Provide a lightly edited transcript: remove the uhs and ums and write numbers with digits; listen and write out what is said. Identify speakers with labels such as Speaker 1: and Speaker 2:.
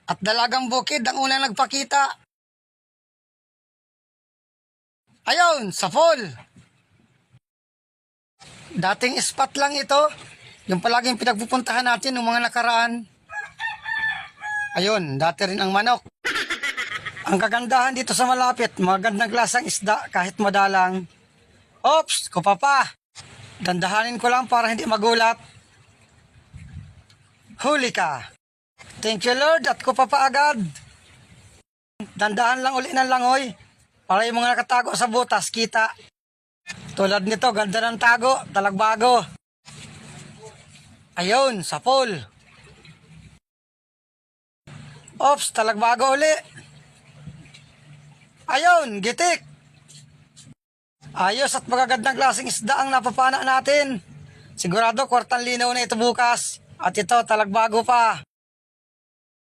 Speaker 1: At dalagang bukid ang unang nagpakita. Ayun, sa fall. Dating spot lang ito. Yung palaging pinagpupuntahan natin ng mga nakaraan. Ayun, dati rin ang manok. Ang kagandahan dito sa malapit, magandang klasang isda kahit madalang. Oops, kupapa. Dandahanin ko lang para hindi magulat. Huli ka. Thank you Lord at kupapa agad. Dandahan lang uli ng langoy para yung mga nakatago sa butas kita. Tulad nito, ganda ng tago, talagbago. Ayun, sa pool. Ops, talagbago uli. Ayun, gitik. Ayos at magagandang klaseng isda ang napapana natin. Sigurado kwartang linaw na ito bukas. At ito, talagbago pa.